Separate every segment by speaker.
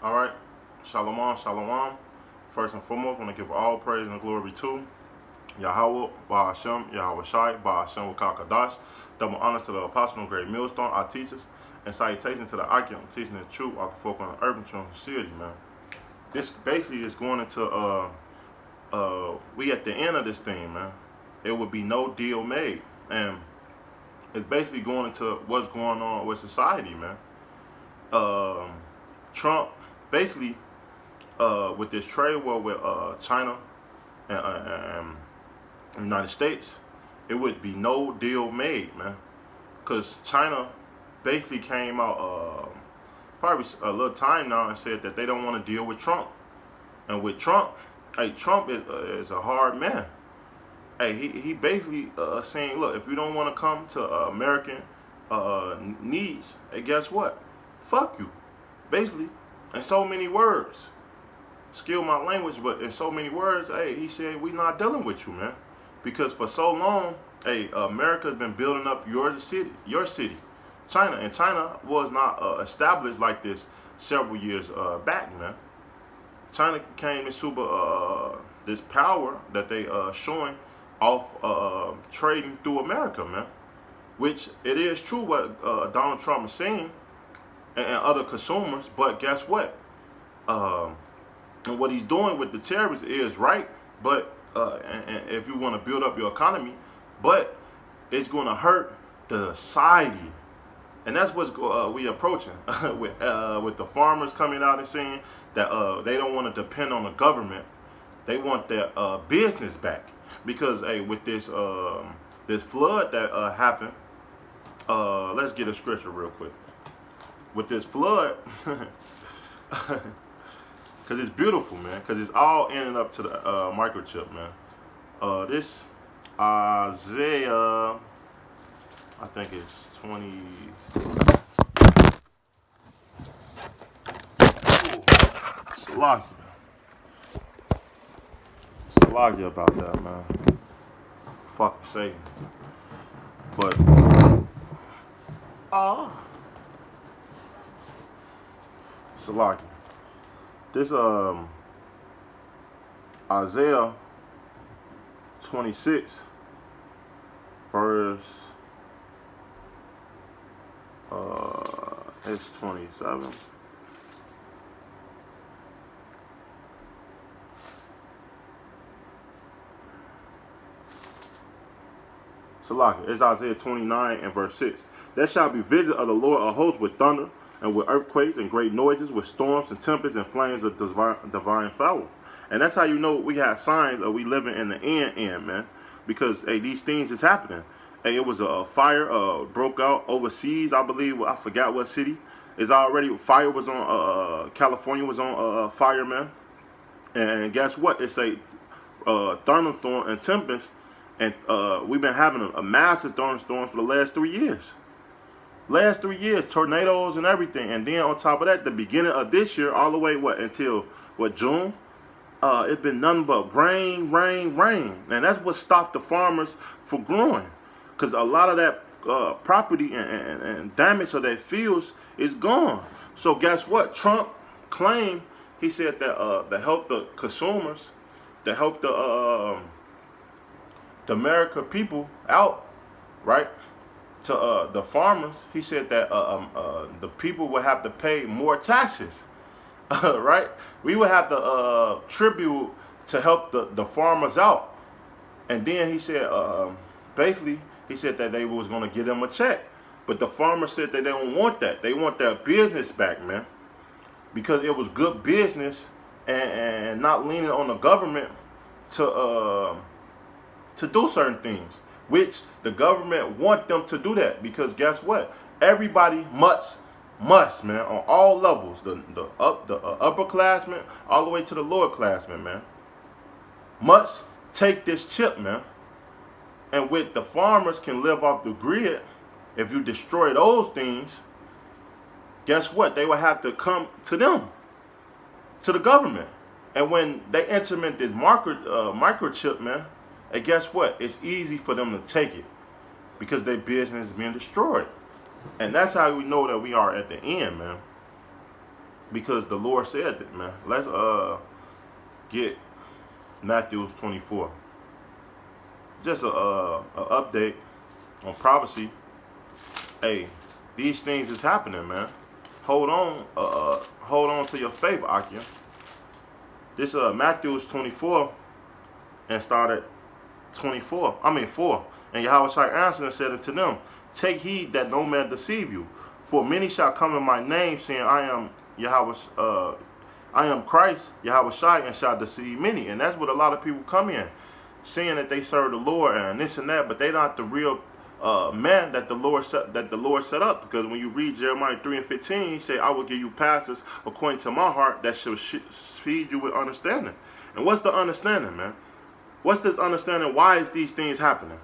Speaker 1: All right. Shalom, shalom. First and foremost, I want to give all praise and glory to Yahweh, Bahashem, Yahweh Shai, Bahashem, Wakakadash. Double honors to the apostle and great millstone, our teachers, and salutations to the Akim, teaching the truth of the folk on the earth and true city, man. This basically is going into, we at the end of this thing, man. It would be no deal made. And it's basically going into what's going on with society, man. Trump, basically, with this trade war with China and the United States, it would be no deal made, man. Because China basically came out probably a little time now and said that they don't want to deal with Trump. And with Trump, hey, Trump is a hard man. Hey, he basically saying, look, if you don't want to come to American needs, hey, guess what? Fuck you. Basically, in so many words. Skill my language, but in so many words, hey, he said, we not dealing with you, man. Because for so long, hey, America's been building up your city, China. And China was not established like this several years back, man. China came to super this power that they showing off trading through America, man. Which it is true what Donald Trump is saying and other consumers, but guess what? And what he's doing with the tariffs is right, but and if you want to build up your economy, but it's going to hurt the society, and that's what's we approaching with the farmers coming out and saying that they don't want to depend on the government, they want their business back because hey, with this this flood that happened, let's get a scripture real quick. With this flood. Because it's beautiful, man. Because it's all ending up to the microchip, man. This Isaiah, I think it's 20. Ooh, Salakia about that, man. Fucking Satan. But, Salakia. This Isaiah 26 verse it's 27. Salaki, it's Isaiah 29 and verse 6. There shall be visit of the Lord of hosts with thunder, and with earthquakes and great noises, with storms and tempests and flames of divine fire. And that's how you know we have signs of we living in the end, man. Because, hey, these things is happening. Hey, it was a fire broke out overseas, I believe. I forgot what city. It's already, fire was on, California was on fire, man. And guess what? It's a thunderstorm and tempest. And we've been having a massive thunderstorm for the last 3 years. Last 3 years, tornadoes and everything. And then on top of that, the beginning of this year, all the way, until June? It's been nothing but rain. And that's what stopped the farmers from growing. Because a lot of that property and damage of their fields is gone. So guess what? Trump claimed, he said that to help the consumers, to help the American people out, right? To the farmers, he said that the people would have to pay more taxes, right? We would have to tribute to help the farmers out. And then he said, basically, he said that they was going to give them a check. But the farmers said that they don't want that. They want their business back, man. Because it was good business and not leaning on the government to do certain things. Which the government want them to do that because guess what? Everybody must, man, on all levels, the upperclassmen all the way to the lowerclassmen, man, must take this chip, man. And with the farmers can live off the grid, if you destroy those things, guess what? They will have to come to them, to the government. And when they implement this microchip, man, and guess what? It's easy for them to take it because their business is being destroyed. And that's how we know that we are at the end, man. because the Lord said it, man. Let's get Matthew 24. Just a update on prophecy. Hey, these things is happening, man. Hold on to your faith, Akia. This Matthew 24 and started 4. And Yahweh answered and said unto them, take heed that no man deceive you, for many shall come in my name, saying, I am Yahweh, I am Christ, Yahweh Shai, and shall deceive many. And that's what a lot of people come in, saying that they serve the Lord and this and that, but they not the real man that the Lord set up. Because when you read Jeremiah 3:15, he said, I will give you pastors according to my heart that shall feed you with understanding. And what's the understanding, man? What's this understanding? Why is these things happening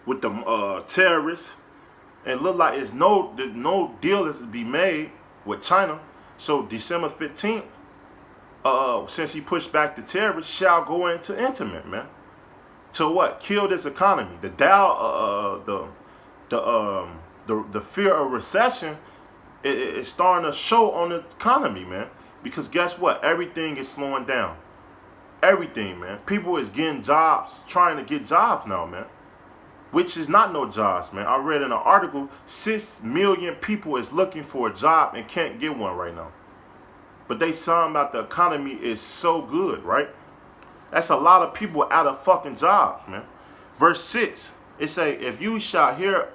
Speaker 1: with the terrorists? And look like it's no deal is to be made with China. So December 15th, since he pushed back the terrorists, shall go into intimate, man. To what? Kill this economy. The Dow, the fear of recession is starting to show on the economy, man. Because guess what? Everything is slowing down. Everything, man. People is getting jobs, trying to get jobs now, man. Which is not no jobs, man. I read in an article, 6 million people is looking for a job and can't get one right now. But they sound about the economy is so good, right? That's a lot of people out of fucking jobs, man. Verse 6, it say, if you shall hear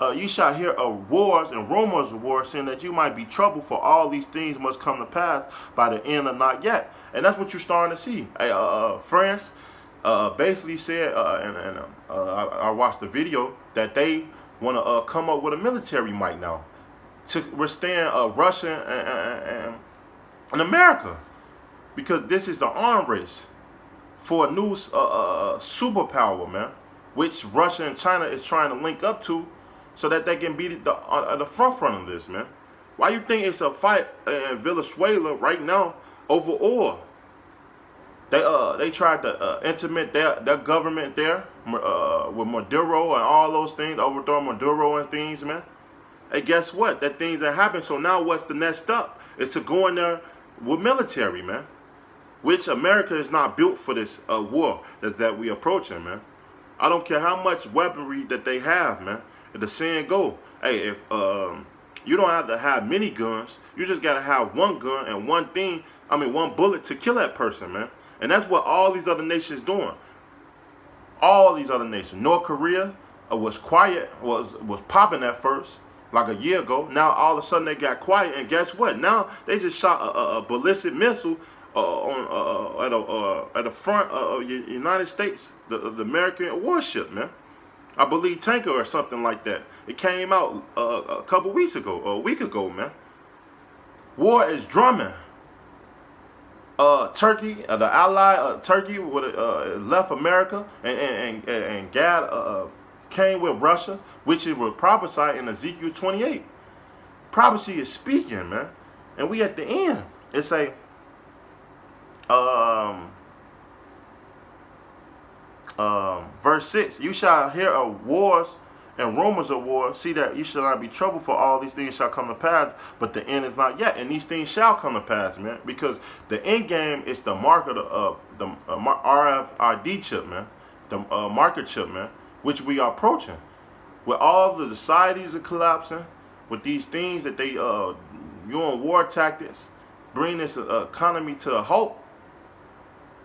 Speaker 1: of wars and rumors of wars, saying that you might be troubled, for all these things must come to pass by the end of not yet. And that's what you're starting to see. France basically said, I watched the video, that they want to come up with a military might now to withstand Russia and America, because this is the arm race for a new superpower, man, which Russia and China is trying to link up to, so that they can be the front of this, man. Why you think it's a fight in Venezuela right now over oil? They tried to intimate their government there with Maduro and all those things, overthrow Maduro and things, man. Hey, guess what? That things that happen. So now what's the next step? It's to go in there with military, man. Which America is not built for this war that we approaching, man. I don't care how much weaponry that they have, man. If the saying go, hey, if you don't have to have many guns, you just gotta have one gun and one bullet to kill that person, man. And that's what all these other nations doing. All these other nations. North Korea was quiet, was popping at first, like a year ago. Now all of a sudden they got quiet, and guess what? Now they just shot a ballistic missile at the front of the United States, the American warship, man. I believe tanker or something like that. It came out a couple weeks ago, or a week ago, man. War is drumming. Turkey, the ally Turkey would left America, and God came with Russia, which it was prophesied in Ezekiel 28. Prophecy is speaking, man, and we at the end. It's a verse 6. You shall hear of wars and rumors of war. See that you shall not be troubled, for all these things shall come to pass, but the end is not yet. And these things shall come to pass, man, because the end game is the market of the RFID chip, man, the market chip, man, which we are approaching. With all the societies are collapsing, with these things that they doing war tactics, bring this economy to a halt.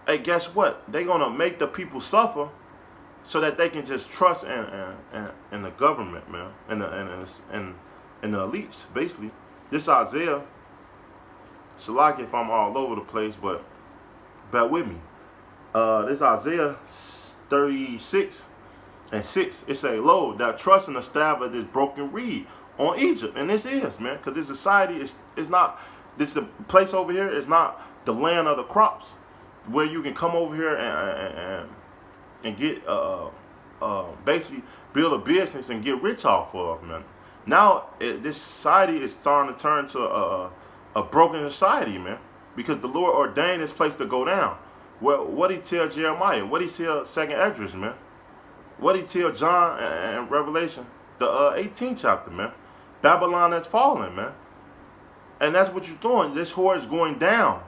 Speaker 1: Hey, guess what? They're gonna make the people suffer, so that they can just trust in the government, man, and the elites, basically. This Isaiah, Shalaki if I'm all over the place, but bear with me. This Isaiah 36 and 6, it say, lo, that trust in the staff of this broken reed on Egypt. And this is, man, because this society is not, this place over here is not the land of the crops, where you can come over here and get basically build a business and get rich off of, man. Now this society is starting to turn to a broken society, man, because the Lord ordained this place to go down. Well, what he tell Jeremiah? What he tell 2nd Esdras, man? What he tell John and Revelation, the 18th chapter, man? Babylon has fallen, man. And that's what you're doing. This horde is going down.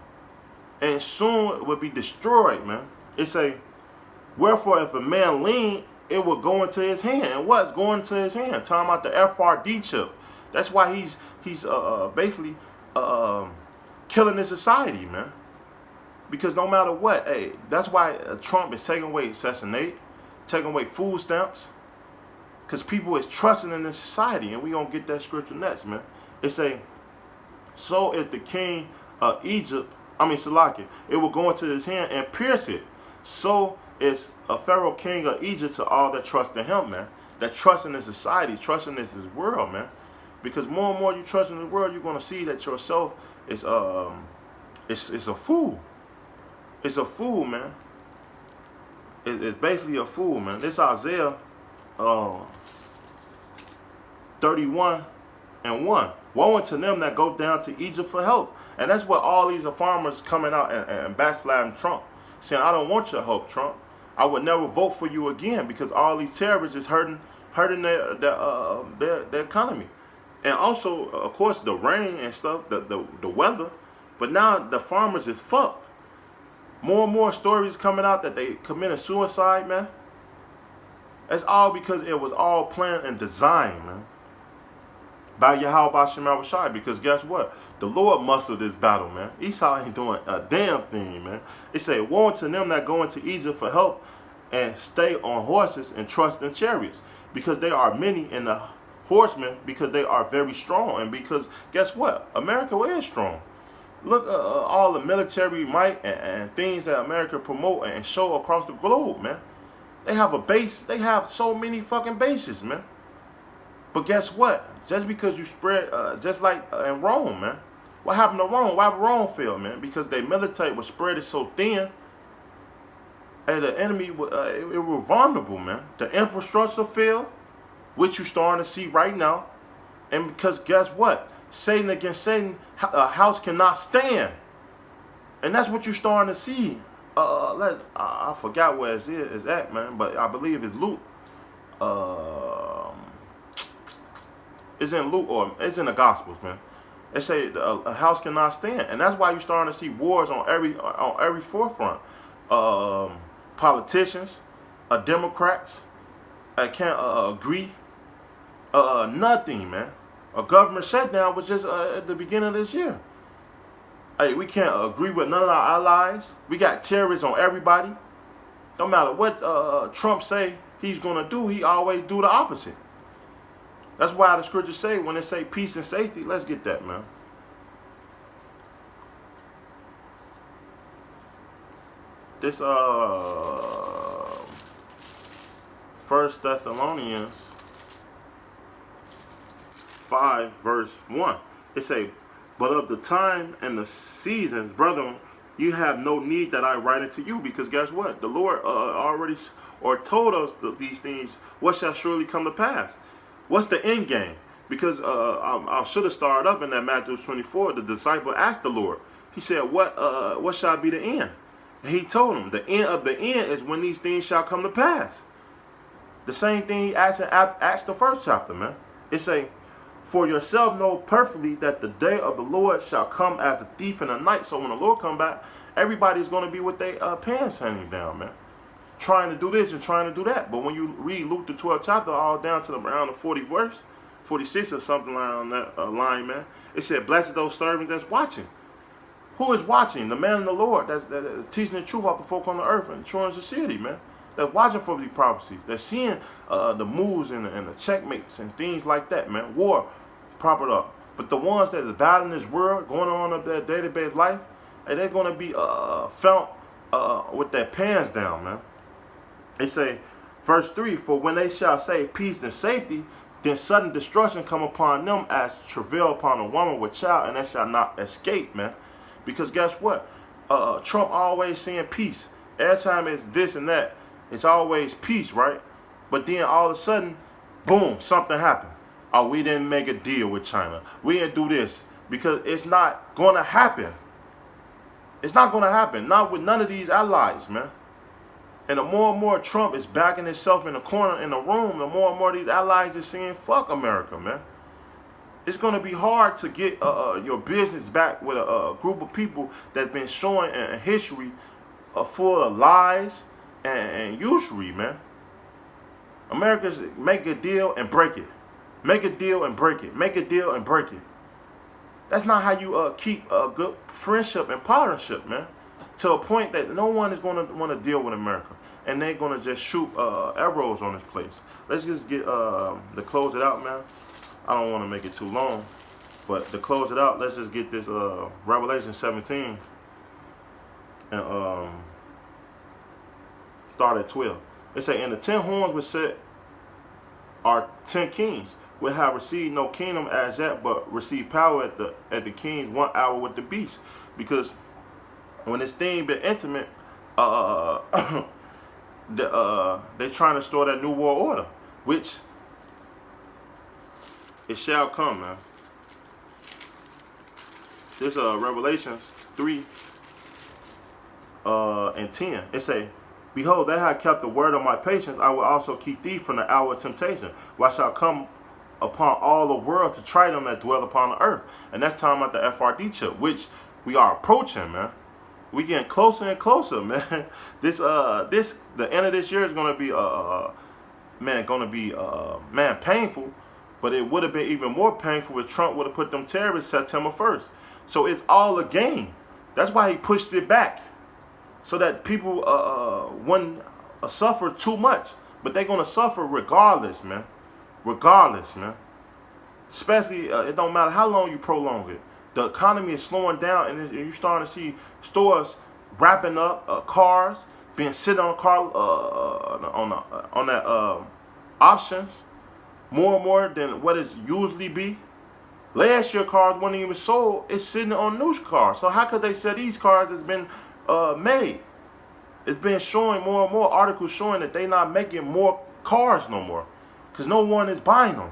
Speaker 1: And soon it will be destroyed, man. It say, wherefore if a man lean, it will go into his hand. And what's going into his hand? Talking about the FRD chip. That's why he's basically killing his society, man. Because no matter what, hey, that's why Trump is taking away Section 8, taking away food stamps. Because people is trusting in this society. And we going to get that scripture next, man. It say, so is the king of Egypt, Salakia, it will go into his hand and pierce it. So is a Pharaoh king of Egypt to all that trust in him, man. That trust in his society, trust in his world, man. Because more and more you trust in the world, you're going to see that yourself is it's a fool. It's a fool, man. It's basically a fool, man. This Isaiah 31:1. Woe unto them that go down to Egypt for help. And that's what all these farmers coming out and backsliding Trump, saying, I don't want your help, Trump. I would never vote for you again because all these terrorists is hurting their economy. And also, of course, the rain and stuff, the weather. But now the farmers is fucked. More and more stories coming out that they committed suicide, man. That's all because it was all planned and designed, man, by Yahweh Shema Rashai. Because guess what? The Lord mustered this battle, man. Esau ain't doing a damn thing, man. It say, woe unto them that go into Egypt for help and stay on horses and trust in chariots. Because they are many in the horsemen, because they are very strong. And because, guess what? America is strong. Look all the military might and things that America promote and show across the globe, man. They have a base. They have so many fucking bases, man. But guess what? Just because you spread, just like in Rome, man. What happened to Rome? Why Rome failed, man? Because their military was spread so thin, and the enemy it was vulnerable, man. The infrastructure failed, which you're starting to see right now. And because guess what? Satan against Satan, a house cannot stand. And that's what you're starting to see. I forgot where it is at, man, but I believe it's Luke. It's in Luke, or it's in the Gospels, man. They say a house cannot stand, and that's why you're starting to see wars on every forefront. Politicians, Democrats, can't agree. Nothing, man. A government shutdown was just at the beginning of this year. Hey, we can't agree with none of our allies. We got terrorists on everybody. No matter what Trump say he's gonna do, he always do the opposite. That's why the scriptures say, when they say peace and safety, let's get that, man. This 1 Thessalonians 5 verse 1. It say, but of the time and the seasons, brethren, you have no need that I write it to you, because guess what? The Lord already told us these things, what shall surely come to pass. What's the end game? Because I should have started up in that Matthew 24. The disciple asked the Lord. He said, what shall be the end? And he told him, the end of the end is when these things shall come to pass. The same thing he asked in Acts the first chapter, man. It say, for yourself know perfectly that the day of the Lord shall come as a thief in the night. So when the Lord come back, everybody's going to be with their pants hanging down, man. Trying to do this and trying to do that. But when you read Luke the 12th chapter, all down to around the 40th verse, 46 or something around that line, man, it said, blessed those servants that's watching. Who is watching? The man of the Lord that's teaching the truth off the folk on the earth and showing society, man. They're watching for these prophecies. They're seeing the moves and the checkmates and things like that, man. War propped up. But the ones that is battling this world, going on up their day-to-day life, and they're going to be found with their pants down, man. They say, verse 3, for when they shall say peace and safety, then sudden destruction come upon them as travail upon a woman with child, and they shall not escape, man. Because guess what? Trump always saying peace. Every time it's this and that, it's always peace, right? But then all of a sudden, boom, something happened. Oh, we didn't make a deal with China. We didn't do this. Because it's not going to happen. It's not going to happen. Not with none of these allies, man. And the more and more Trump is backing himself in the corner in the room, the more and more these allies are saying, fuck America, man. it's going to be hard to get your business back with a group of people that's been showing a history full of lies and usury, man. America's make a deal and break it. Make a deal and break it. Make a deal and break it. That's not how you keep a good friendship and partnership, man. To a point that no one is going to want to deal with America. And they're going to just shoot arrows on this place. Let's just get, to close it out, man. I don't want to make it too long. But to close it out, let's just get this Revelation 17. And start at 12. It say, and the 10 horns which set are 10 kings, which have received no kingdom as yet, but receive power at the king's 1 hour with the beast. Because when this thing been intimate, they trying to store that new world order, which it shall come, man. This Revelations 3 and 10. It say, behold, they have kept the word of my patience. I will also keep thee from the hour of temptation, which shall come upon all the world to try them that dwell upon the earth. And that's talking about the FRD chip, which we are approaching, man. We getting closer and closer, man. The end of this year is gonna be painful. But it would have been even more painful if Trump would have put them terrorists September 1st. So it's all a game. That's why he pushed it back, so that people wouldn't suffer too much. But they're gonna suffer regardless, man. Regardless, man. Especially, it don't matter how long you prolong it. The economy is slowing down, and you're starting to see stores wrapping up, cars being sit on car on that options more and more than what it usually be. Last year cars weren't even sold. It's sitting on new cars. So how could they say these cars has been made? It's been showing more and more articles showing that they not making more cars no more, because no one is buying them.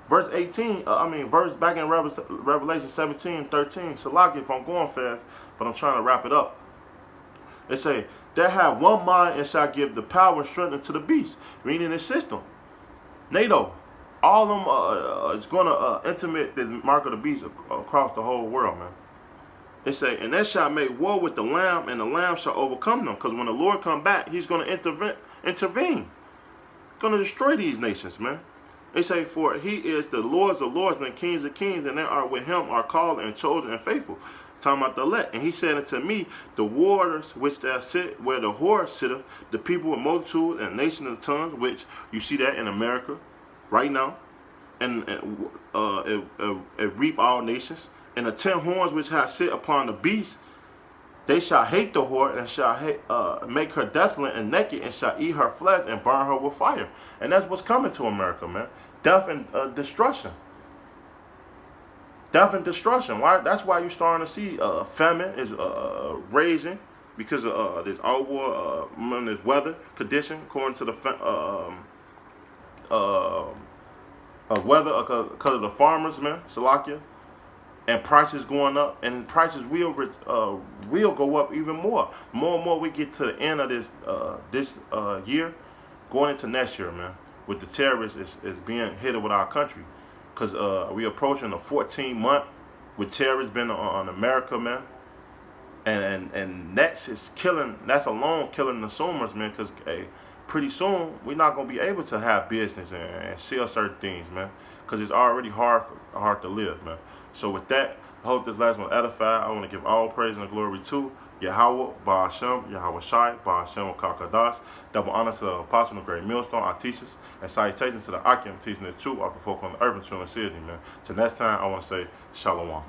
Speaker 1: Verse 18, verse back in Revelation 17:13. Salaki, if I'm going fast, but I'm trying to wrap it up. They say, they have one mind and shall give the power and strength to the beast, meaning the system. NATO, all of them is going to intimate the mark of the beast across the whole world, man. It say, and they shall make war with the Lamb, and the Lamb shall overcome them. Because when the Lord come back, he's going to intervene. Going to destroy these nations, man. They say, for he is the Lords of lords and kings of kings, and they are with him are called and chosen and faithful. Talking about the elect. And he said unto me, the waters which there sit, where the whore sitteth, the people with multitude and nation of tongues, which you see that in America right now, and it reap all nations. And the 10 horns which have sit upon the beast, they shall hate the whore, and shall make her desolate and naked, and shall eat her flesh and burn her with fire. And that's what's coming to America, man. Death and destruction. Death and destruction. Why? That's why you're starting to see famine is raging, because of this over this weather condition, according to the weather, because of the farmers, man. Salakia. And prices going up, and prices will go up even more. More and more we get to the end of this year, going into next year, man. With the terrorists is being hit with our country, because we approaching a 14-month with terrorists been on America, man. And that's alone killing the consumers, man. Because pretty soon we're not gonna be able to have business and sell certain things, man. Because it's already hard to live, man. So with that, I hope this last one edify. I want to give all praise and glory to Yahweh, Ba'ashem, Yahweh Shai, Ba'ashem, Kakadash. Double honor to the apostle of the great millstone, our teachers, and salutations to the Akim teaching the truth of the folk on the earth and children of the city, man. Till next time, I want to say Shalom.